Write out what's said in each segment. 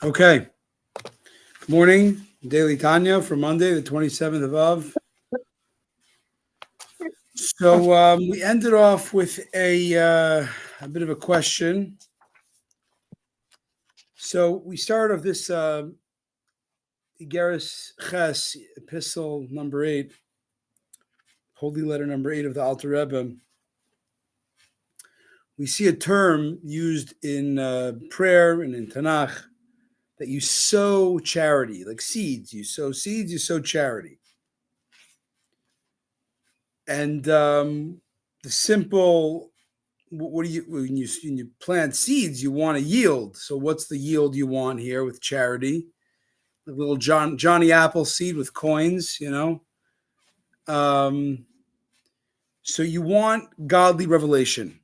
Okay. Good morning, Daily Tanya for Monday, the 27th of Av. So we ended off with a bit of a question. So we started off this Igeris Ches, epistle number 8, holy letter number 8 of the Alter Rebbe. We see a term used in prayer and in Tanakh that you sow charity, like seeds. You sow seeds, you sow charity. And the simple, what do you when you plant seeds, you want a yield. So what's the yield you want here with charity? A little Johnny Apple seed with coins, So you want godly revelation.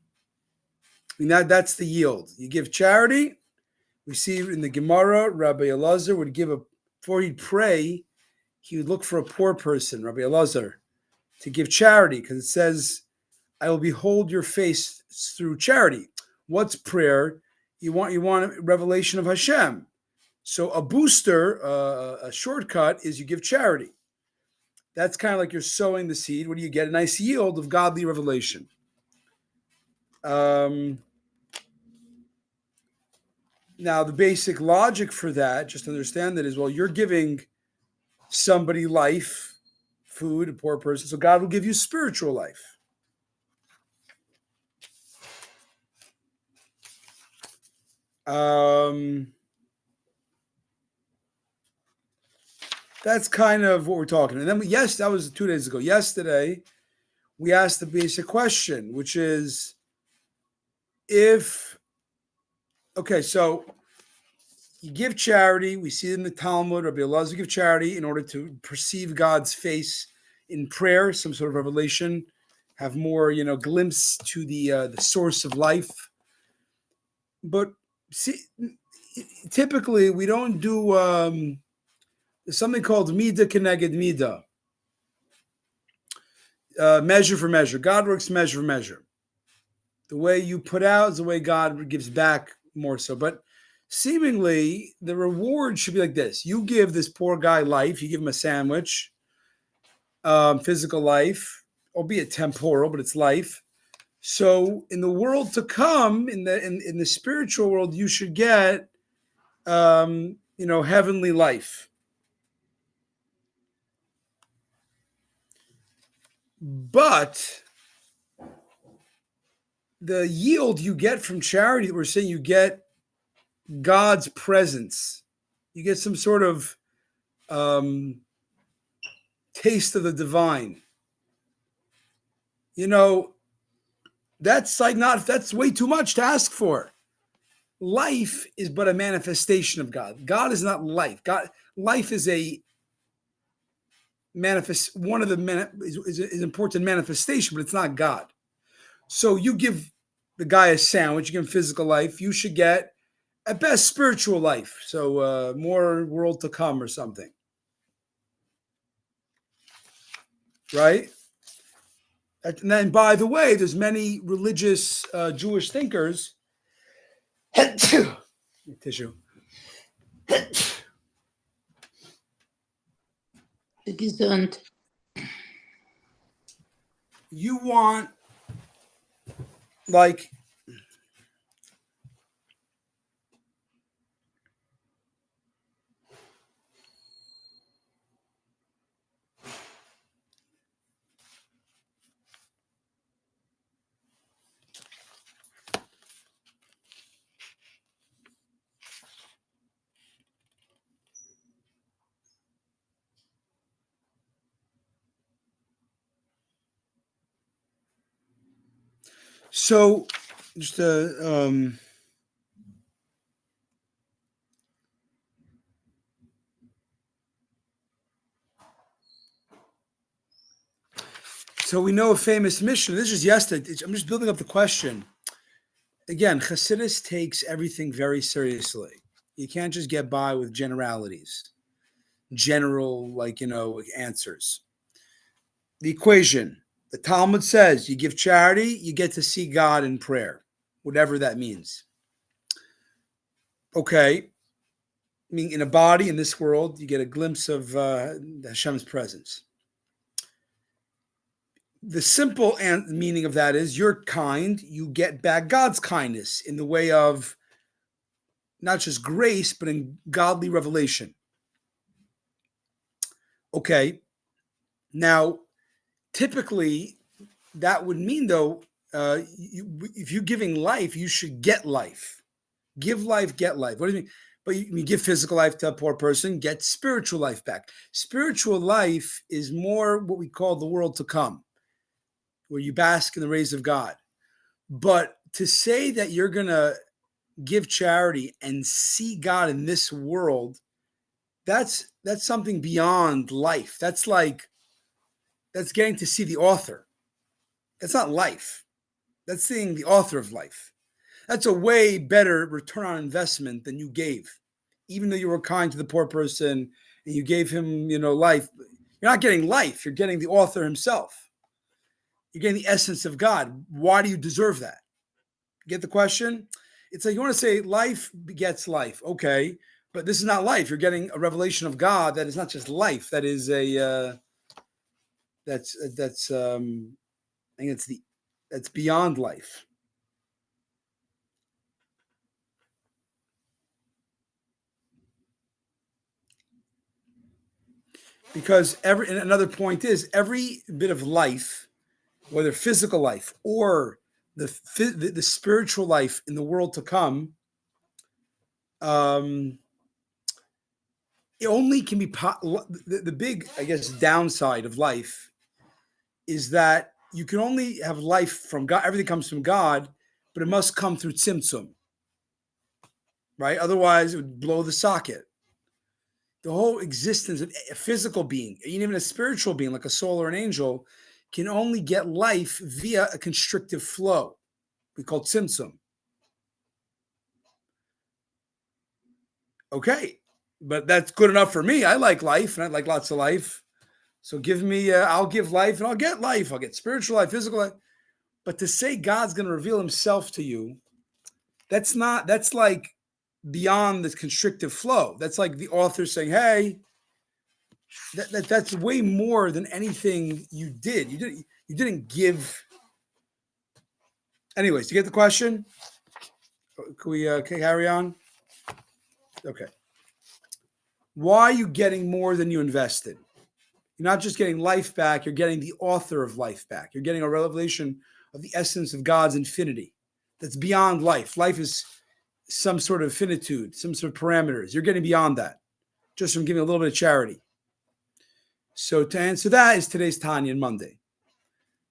I mean that's the yield. You give charity. We see in the Gemara, Rabbi Elazar would before he'd pray, he would look for a poor person, Rabbi Elazar, to give charity, because it says, I will behold your face through charity. What's prayer? You want a revelation of Hashem. So a booster, a shortcut is you give charity. That's kind of like you're sowing the seed. What do you get? A nice yield of godly revelation. Now, the basic logic for that, just understand that, is, well, you're giving somebody life, food, a poor person, so God will give you spiritual life. That's kind of what we're talking. And then, that was 2 days ago. Yesterday, we asked the basic question, which is, so you give charity. We see it in the Talmud, Rabbi Elazar give charity in order to perceive God's face in prayer, some sort of revelation, have more, glimpse to the source of life. But see, typically we don't do there's something called midah keneged midah, measure for measure. God works measure for measure. The way you put out is the way God gives back more so. But seemingly, the reward should be like this. You give this poor guy life. You give him a sandwich, physical life, albeit temporal, but it's life. So in the world to come, in the spiritual world, you should get, heavenly life. But the yield you get from charity, we're saying you get God's presence. You get some sort of taste of the divine. That's way too much to ask for. Life is but a manifestation of God. God is not life. Life is one of the is important manifestation, but it's not God. So you give the guy a sandwich, you give him physical life, you should get at best spiritual life. So more world to come or something. Right? And then, by the way, there's many religious Jewish thinkers. Tissue. Gesund. You want, like, so just so we know a famous mission. This is yesterday. I'm just building up the question. Again, Chassidus takes everything very seriously. You can't just get by with generalities, general, answers. The equation, the Talmud says, you give charity, you get to see God in prayer, whatever that means. Okay. meaning in a body in this world, you get a glimpse of Hashem's presence. The simple meaning of that is you're kind, you get back God's kindness in the way of not just grace, but in godly revelation. Okay, now, typically, that would mean, though, if you're giving life, you should get life. Give life, get life. What do you mean? But you give physical life to a poor person, get spiritual life back. Spiritual life is more what we call the world to come, where you bask in the rays of God. But to say that you're going to give charity and see God in this world, that's something beyond life. That's getting to see the author. That's not life. That's seeing the author of life. That's a way better return on investment than you gave. Even though you were kind to the poor person and you gave him, life, you're not getting life. You're getting the author himself. You're getting the essence of God. Why do you deserve that? Get the question? It's like you want to say life begets life. Okay, but this is not life. You're getting a revelation of God that is not just life. That is that's I think that's beyond life. Because another point is every bit of life, whether physical life or the spiritual life in the world to come, it only can be the big, I guess, downside of life is that you can only have life from God. Everything comes from God, but it must come through tzimtzum, right? Otherwise, it would blow the socket. The whole existence of a physical being, even a spiritual being like a soul or an angel, can only get life via a constrictive flow. We call tzimtzum. Okay, but that's good enough for me. I like life, and I like lots of life. So give me, I'll give life, and I'll get life. I'll get spiritual life, physical life. But to say God's going to reveal himself to you, that's like beyond this constrictive flow. That's like the author saying, hey, that's way more than anything you did. You didn't give. Anyways, you get the question? Can we carry on? Okay. Why are you getting more than you invested? You're not just getting life back, you're getting the author of life back. You're getting a revelation of the essence of God's infinity. That's beyond life. Life is some sort of finitude, some sort of parameters. You're getting beyond that just from giving a little bit of charity. So to answer that is today's Tanya and Monday.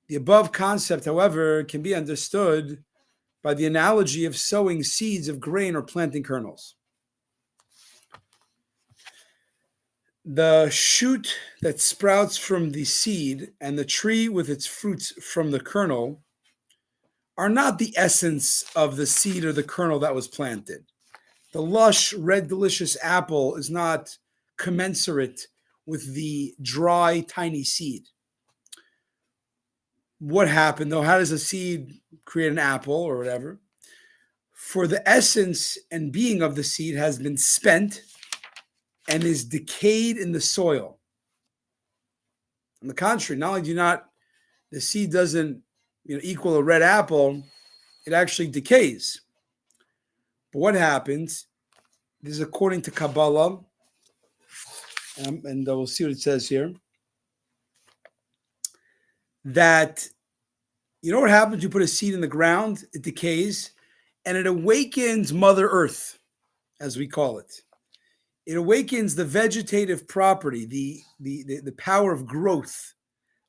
The above concept, however, can be understood by the analogy of sowing seeds of grain or planting kernels. The shoot that sprouts from the seed and the tree with its fruits from the kernel are not the essence of the seed or the kernel that was planted. The lush, red, delicious apple is not commensurate with the dry, tiny seed. What happened, though? How does a seed create an apple or whatever? For the essence and being of the seed has been spent and is decayed in the soil. On the contrary, not only the seed doesn't equal a red apple, it actually decays. But what happens? This is according to Kabbalah, and we'll see what it says here. That what happens? You put a seed in the ground, it decays, and it awakens Mother Earth, as we call it. It awakens the vegetative property, the power of growth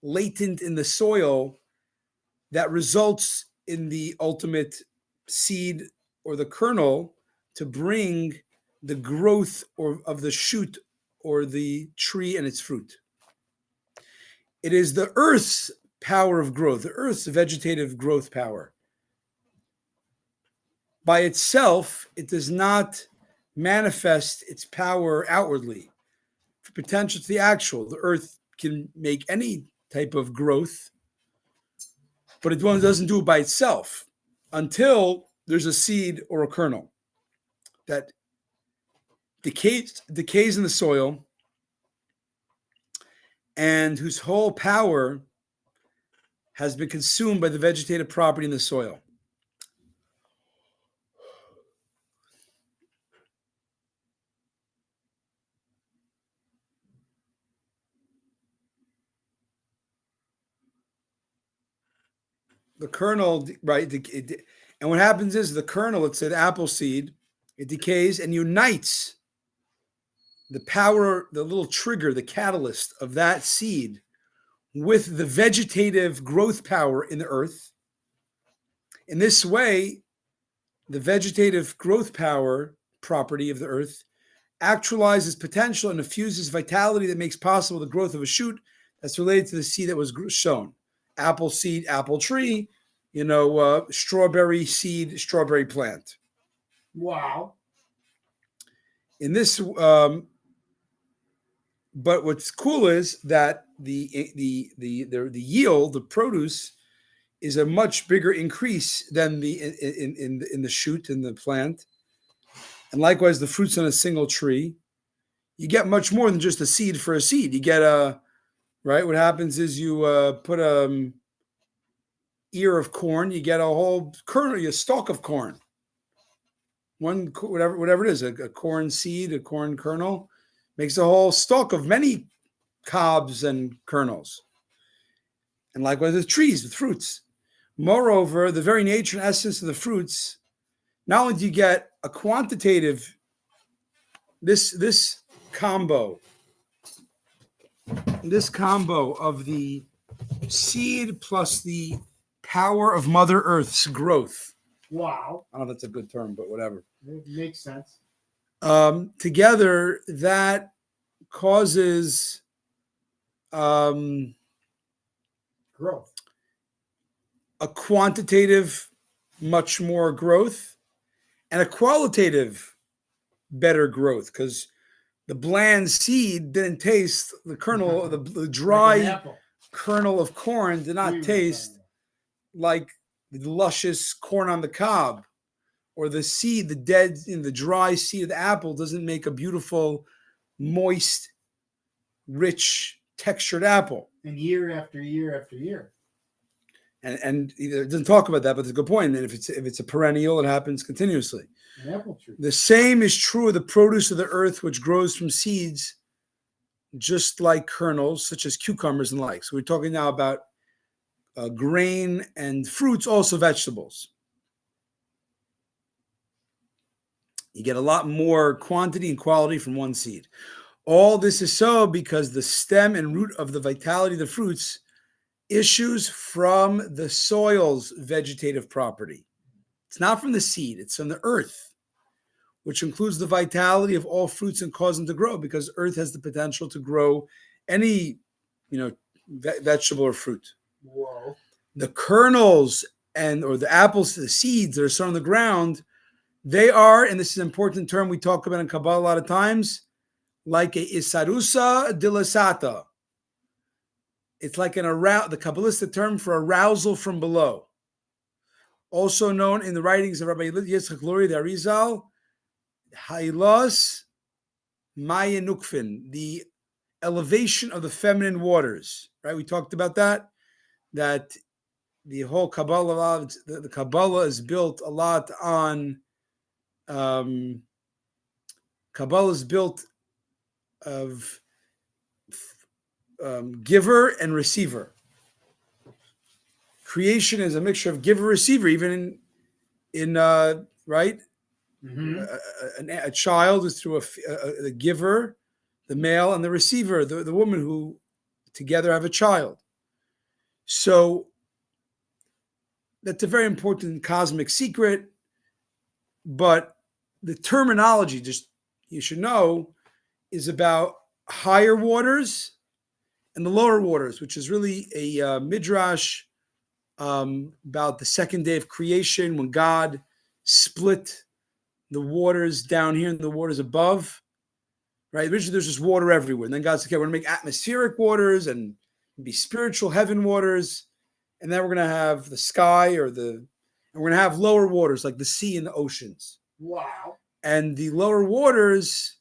latent in the soil that results in the ultimate seed or the kernel to bring the growth of the shoot or the tree and its fruit. It is the earth's power of growth, the earth's vegetative growth power. By itself, it does not manifest its power outwardly. For potential to the actual, the earth can make any type of growth, but it doesn't do it by itself until there's a seed or a kernel that decays in the soil, and whose whole power has been consumed by the vegetative property in the soil. The kernel, right? And what happens is the kernel, it's an apple seed, it decays and unites the power, the little trigger, the catalyst of that seed with the vegetative growth power in the earth. In this way, the vegetative growth power property of the earth actualizes potential and infuses vitality that makes possible the growth of a shoot that's related to the seed that was sown. Apple seed, apple tree, strawberry seed, strawberry plant. Wow. In this, but what's cool is that the yield, the produce, is a much bigger increase than in the shoot in the plant, and likewise the fruits on a single tree. You get much more than just a seed for a seed. You get right. What happens is you put a ear of corn, you get a whole kernel, a stalk of corn. One whatever it is, a corn seed, a corn kernel, makes a whole stalk of many cobs and kernels. And likewise with trees, with fruits. Moreover, the very nature and essence of the fruits, not only do you get a quantitative, this combo of the seed plus the power of Mother Earth's growth. Wow. I don't know if that's a good term, but whatever. It makes sense. Together, that causes Growth. a quantitative, much more growth, and a qualitative, better growth, because the bland seed didn't taste, the kernel, the dry Like kernel of corn did not taste like the luscious corn on the cob, or the seed, the dry seed of the apple doesn't make a beautiful, moist, rich, textured apple. And year after year after year. And it doesn't talk about that, but it's a good point. And if it's a perennial, it happens continuously. An apple tree. The same is true of the produce of the earth, which grows from seeds, just like kernels, such as cucumbers and like. So we're talking now about grain and fruits, also vegetables. You get a lot more quantity and quality from one seed. All this is so because the stem and root of the vitality of the fruits issues from the soil's vegetative property. It's not from the seed, it's from the earth, which includes the vitality of all fruits and cause them to grow, because earth has the potential to grow any, vegetable or fruit. Whoa. The kernels or the apples, the seeds that are sown on the ground, they are, and this is an important term we talk about in Kabbalah a lot of times, like a isarusa dilasata. It's like the Kabbalistic term for arousal from below. Also known in the writings of Rabbi Yitzchak Lurie, the Arizal, Hailos Mayanukfin, the elevation of the feminine waters. Right? We talked about that the whole Kabbalah, the Kabbalah is built a lot on, Kabbalah is built of giver and receiver. Creation is a mixture of giver receiver, even in right. Mm-hmm. A child is through the giver, the male, and the receiver, the woman, who together have a child. So that's a very important cosmic secret, but the terminology, just you should know, is about higher waters and the lower waters, which is really a midrash about the second day of creation, when God split the waters down here and the waters above. Right? Originally, there's just water everywhere. And then God said, okay, we're going to make atmospheric waters and be spiritual heaven waters. And then we're going to have the sky, and we're going to have lower waters like the sea and the oceans. Wow. And the lower waters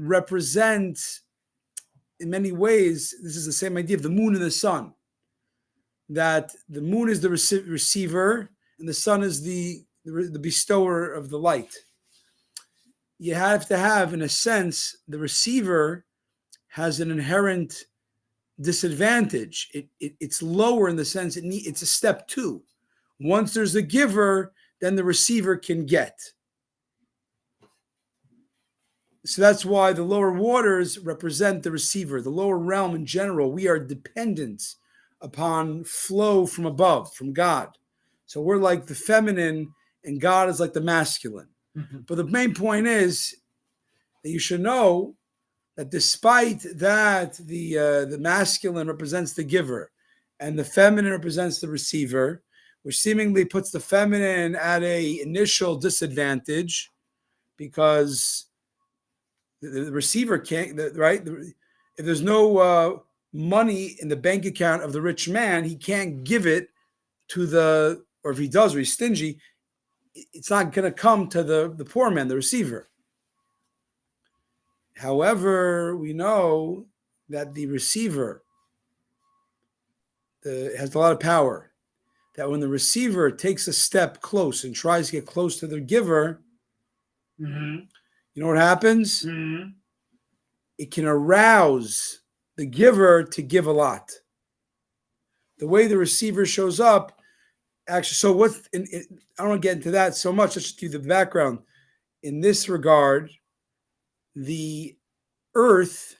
represent, in many ways, this is the same idea of the moon and the sun, that the moon is the receiver and the sun is the bestower of the light. You have to have, in a sense, the receiver has an inherent disadvantage. It's lower in the sense it's a step two. Once there's a giver, then the receiver can get. So that's why the lower waters represent the receiver. The lower realm in general, we are dependent upon flow from above, from God. So we're like the feminine and God is like the masculine. Mm-hmm. But the main point is that you should know that despite that the masculine represents the giver and the feminine represents the receiver, which seemingly puts the feminine at a initial disadvantage because the receiver can't, right? If there's no money in the bank account of the rich man, he can't give it to or if he does, or he's stingy, it's not going to come to the poor man, the receiver. However, we know that the receiver has a lot of power, that when the receiver takes a step close and tries to get close to the giver, Mm-hmm. you know what happens? Mm-hmm. It can arouse the giver to give a lot. The way the receiver shows up, actually, so I don't want to get into that so much. Let's just do the background. In this regard, the earth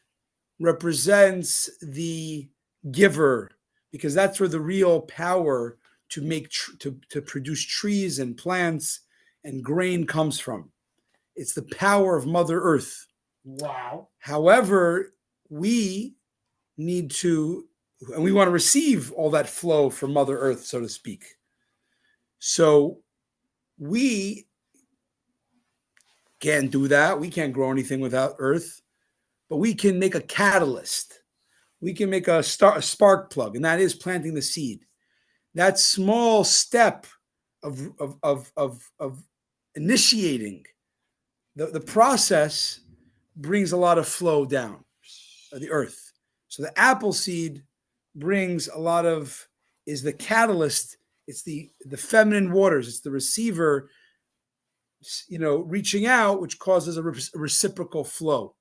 represents the giver because that's where the real power to make to produce trees and plants and grain comes from. It's the power of Mother Earth. Wow. However, we need to, and we want to receive all that flow from Mother Earth, so to speak. So we can't do that. We can't grow anything without Earth, but we can make a catalyst. We can make a spark plug, and that is planting the seed. That small step of initiating the process brings a lot of flow down the earth. So the apple seed brings is the catalyst. It's the feminine waters. It's the receiver, reaching out, which causes a reciprocal flow.